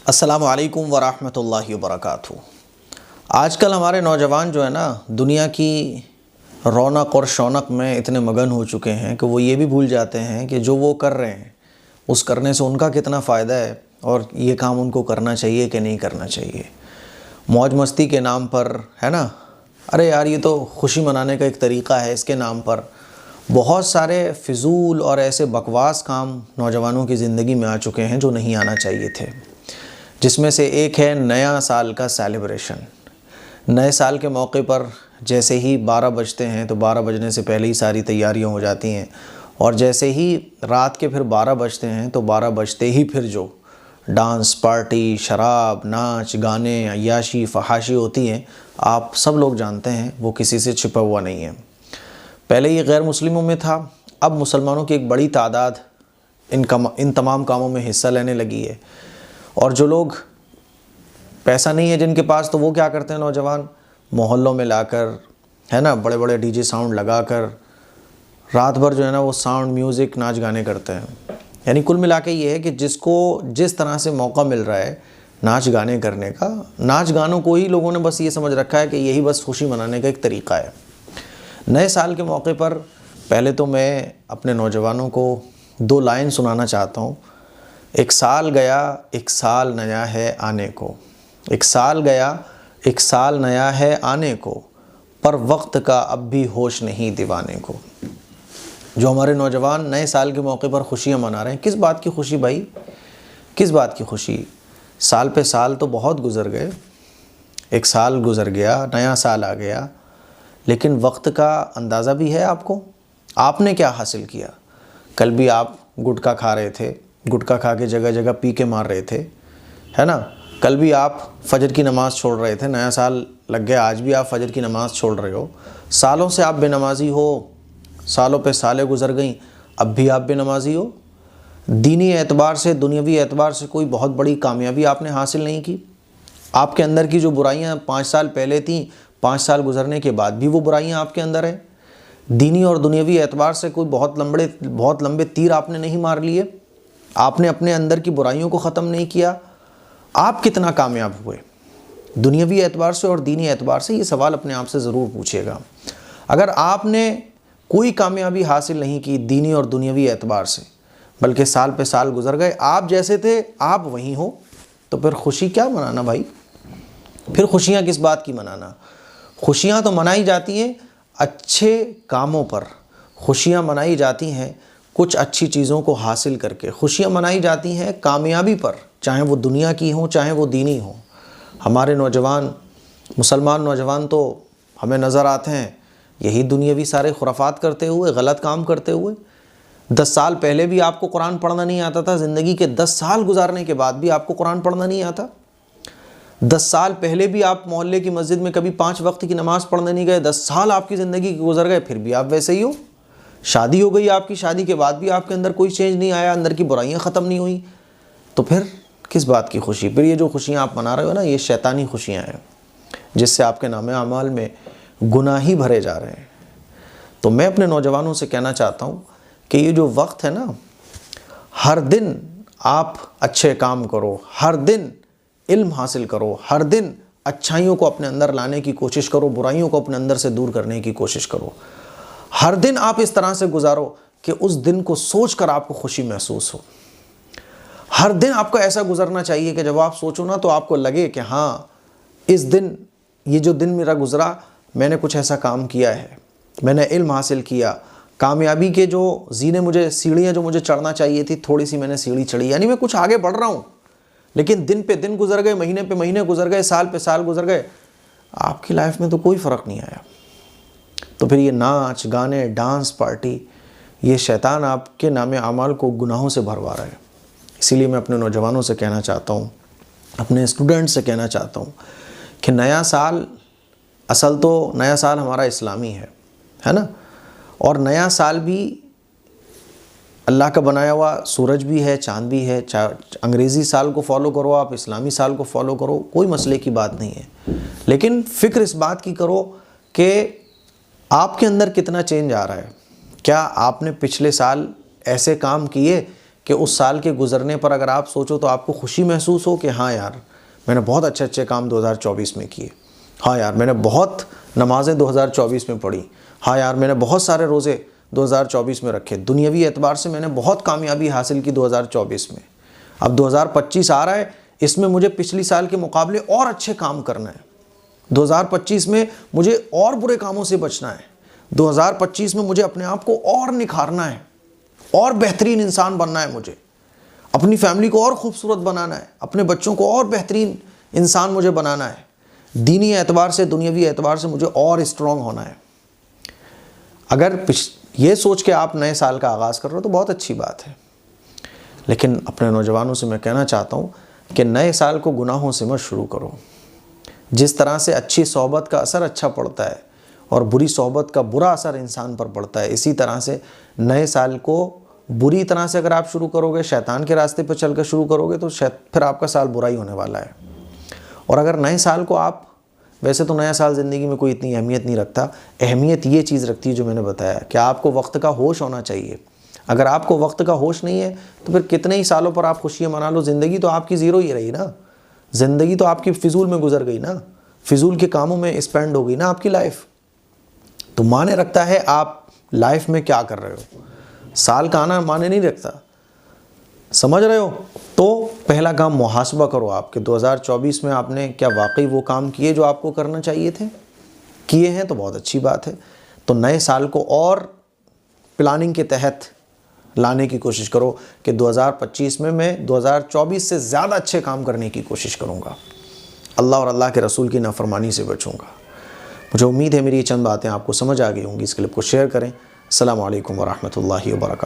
अस्सलामु अलैकुम वरहमतुल्लाहि वबरकातुहू। आजकल हमारे नौजवान जो है ना, दुनिया की रौनक और शौनक में इतने मगन हो चुके हैं कि वो ये भी भूल जाते हैं कि जो वो कर रहे हैं उस करने से उनका कितना फ़ायदा है और ये काम उनको करना चाहिए कि नहीं करना चाहिए। मौज मस्ती के नाम पर, है ना, अरे यार ये तो खुशी मनाने का एक तरीक़ा है, इसके नाम पर बहुत सारे फ़िज़ूल और ऐसे बकवास काम नौजवानों की ज़िंदगी में आ चुके हैं जो नहीं आना चाहिए थे। जिसमें से एक है नया साल का सेलिब्रेशन। नए साल के मौके पर जैसे ही 12 बजते हैं तो 12 बजने से पहले ही सारी तैयारियां हो जाती हैं, और जैसे ही रात के फिर 12 बजते हैं तो 12 बजते ही फिर जो डांस, पार्टी, शराब, नाच, गाने, अय्याशी, फहाशी होती हैं, आप सब लोग जानते हैं, वो किसी से छिपा हुआ नहीं है। पहले ये गैर मुस्लिमों में था, अब मुसलमानों की एक बड़ी तादाद इन तमाम कामों में हिस्सा लेने लगी है। और जो लोग पैसा नहीं है जिनके पास, तो वो क्या करते हैं नौजवान, मोहल्लों में लाकर, है ना, बड़े बड़े डीजे साउंड लगाकर रात भर जो है ना वो साउंड, म्यूज़िक, नाच गाने करते हैं। यानी कुल मिला के ये है कि जिसको जिस तरह से मौका मिल रहा है नाच गाने करने का, नाच गानों को ही लोगों ने बस ये समझ रखा है कि यही बस खुशी मनाने का एक तरीक़ा है। नए साल के मौके पर पहले तो मैं अपने नौजवानों को 2 लाइन सुनाना चाहता हूँ। एक साल गया, एक साल नया है आने को। एक साल गया, एक साल नया है आने को, पर वक्त का अब भी होश नहीं दीवाने को। जो हमारे नौजवान नए साल के मौके पर खुशियाँ मना रहे हैं, किस बात की खुशी भाई, किस बात की खुशी? साल पे साल तो बहुत गुज़र गए, एक साल गुज़र गया, नया साल आ गया, लेकिन वक्त का अंदाज़ा भी है आपको? आपने क्या हासिल किया? कल भी आप गुटखा खा रहे थे, गुटखा खा के जगह जगह पी के मार रहे थे, है ना। कल भी आप फजर की नमाज़ छोड़ रहे थे, नया साल लग गया, आज भी आप फजर की नमाज़ छोड़ रहे हो। सालों से आप बेनमाजी हो, सालों पे सालें गुजर गई, अब भी आप बेनमाजी हो। दीनी एतबार से, दुनियावी एतबार से कोई बहुत बड़ी कामयाबी आपने हासिल नहीं की। आपके अंदर की जो बुराइयाँ 5 साल पहले थीं, 5 साल गुजरने के बाद भी वो बुराइयाँ आपके अंदर हैं। दीनी और दुनियावी एतबार से कोई बहुत लंबे तीर आपने नहीं मार लिए। आपने अपने अंदर की बुराइयों को ख़त्म नहीं किया। आप कितना कामयाब हुए दुनियावी एतबार से और दीनी एतबार से? ये सवाल अपने आप से ज़रूर पूछिएगा। अगर आपने कोई कामयाबी हासिल नहीं की दीनी और दुनियावी एतबार से, बल्कि साल पे साल गुजर गए, आप जैसे थे आप वहीं हो, तो फिर खुशी क्या मनाना भाई? फिर खुशियाँ किस बात की मनाना? खुशियाँ तो मनाई जाती हैं अच्छे कामों पर, खुशियाँ मनाई जाती हैं कुछ अच्छी चीज़ों को हासिल करके, खुशियाँ मनाई जाती हैं कामयाबी पर, चाहे वो दुनिया की हो चाहे वो दीनी हो। हमारे नौजवान, मुसलमान नौजवान तो हमें नज़र आते हैं यही दुनियावी सारे खुराफात करते हुए, गलत काम करते हुए। 10 साल पहले भी आपको कुरान पढ़ना नहीं आता था, ज़िंदगी के 10 साल गुजारने के बाद भी आपको कुरान पढ़ना नहीं आता। 10 साल पहले भी आप मोहल्ले की मस्जिद में कभी 5 वक्त की नमाज़ पढ़ने नहीं गए। 10 साल आपकी ज़िंदगी गुजर गए, फिर भी आप वैसे ही हो। शादी हो गई आपकी, शादी के बाद भी आपके अंदर कोई चेंज नहीं आया, अंदर की बुराइयां ख़त्म नहीं हुई, तो फिर किस बात की खुशी? फिर ये जो खुशियाँ आप मना रहे हो ना, ये शैतानी खुशियाँ हैं जिससे आपके नामे अमाल में गुनाह ही भरे जा रहे हैं। तो मैं अपने नौजवानों से कहना चाहता हूँ कि ये जो वक्त है ना, हर दिन आप अच्छे काम करो, हर दिन इल्म हासिल करो, हर दिन अच्छाइयों को अपने अंदर लाने की कोशिश करो, बुराइयों को अपने अंदर से दूर करने की कोशिश करो। हर दिन आप इस तरह से गुजारो कि उस दिन को सोचकर आपको खुशी महसूस हो। हर दिन आपका ऐसा गुजरना चाहिए कि जब आप सोचो ना तो आपको लगे कि हाँ, इस दिन, ये जो दिन मेरा गुजरा, मैंने कुछ ऐसा काम किया है, मैंने इल्म हासिल किया, कामयाबी के जो सीढ़ियाँ जो मुझे चढ़ना चाहिए थी, थोड़ी सी मैंने सीढ़ी चढ़ी, यानी मैं कुछ आगे बढ़ रहा हूँ। लेकिन दिन पे दिन गुजर गए, महीने पे महीने गुजर गए, साल पे साल गुजर गए, आपकी लाइफ में तो कोई फ़र्क नहीं आया। तो फिर ये नाच गाने, डांस, पार्टी, ये शैतान आपके नामे अमाल को गुनाहों से भरवा रहा है। इसीलिए मैं अपने नौजवानों से कहना चाहता हूँ, अपने स्टूडेंट से कहना चाहता हूँ कि नया साल, असल तो नया साल हमारा इस्लामी है ना, और नया साल भी अल्लाह का बनाया हुआ सूरज भी है, चाँद भी है। चाहे अंग्रेज़ी साल को फॉलो करो आप, इस्लामी साल को फॉलो करो, कोई मसले की बात नहीं है, लेकिन फ़िक्र इस बात की करो कि आपके अंदर कितना चेंज आ रहा है। क्या आपने पिछले साल ऐसे काम किए कि उस साल के गुज़रने पर अगर आप सोचो तो आपको खुशी महसूस हो कि हाँ यार, मैंने बहुत अच्छे अच्छे काम 2024 में किए। हाँ यार, मैंने बहुत नमाज़ें 2024 में पढ़ी। हाँ यार, मैंने बहुत सारे रोज़े 2024 में रखे। दुनियावी एतबार से मैंने बहुत कामयाबी हासिल की 2024 में। अब 2025 आ रहा है, इसमें मुझे पिछली साल के मुकाबले और अच्छे काम करना है। 2025 में मुझे और बुरे कामों से बचना है। 2025 में मुझे अपने आप को और निखारना है, और बेहतरीन इंसान बनना है। मुझे अपनी फैमिली को और खूबसूरत बनाना है, अपने बच्चों को और बेहतरीन इंसान मुझे बनाना है। दीनी एतबार से, दुनियावी एतबार से मुझे और स्ट्रॉन्ग होना है। अगर ये सोच के आप नए साल का आगाज़ कर रहे हो तो बहुत अच्छी बात है, लेकिन अपने नौजवानों से मैं कहना चाहता हूँ कि नए साल को गुनाहों से मत शुरू करो। जिस तरह से अच्छी सोहबत का असर अच्छा पड़ता है और बुरी सोहबत का बुरा असर इंसान पर पड़ता है, इसी तरह से नए साल को बुरी तरह से अगर आप शुरू करोगे, शैतान के रास्ते पर चलकर शुरू करोगे, तो फिर आपका साल बुरा ही होने वाला है। और अगर नए साल को आप, वैसे तो नया साल ज़िंदगी में कोई इतनी अहमियत नहीं रखता, अहमियत ये चीज़ रखती है जो मैंने बताया कि आपको वक्त का होश होना चाहिए। अगर आपको वक्त का होश नहीं है तो फिर कितने ही सालों पर आप खुशियाँ मना लो, ज़िंदगी तो आपकी ज़ीरो ही रही ना। ज़िंदगी तो आपकी फिजूल में गुजर गई ना, फिजूल के कामों में स्पेंड हो गई ना आपकी लाइफ। तो माने रखता है आप लाइफ में क्या कर रहे हो। साल का आना माने नहीं रखता, समझ रहे हो। तो पहला काम मुहासबा करो आप कि 2024 में आपने क्या वाकई वो काम किए जो आपको करना चाहिए थे। किए हैं तो बहुत अच्छी बात है। तो नए साल को और प्लानिंग के तहत लाने की कोशिश करो कि 2025 में मैं 2024 से ज़्यादा अच्छे काम करने की कोशिश करूँगा, अल्लाह और अल्लाह के रसूल की नाफरमानी से बचूँगा। मुझे उम्मीद है मेरी ये चंद बातें आपको समझ आ गई होंगी। इस क्लिप को शेयर करें। अस्सलामु अलैकुम वरहमतुल्लाहि वबरकातुहू।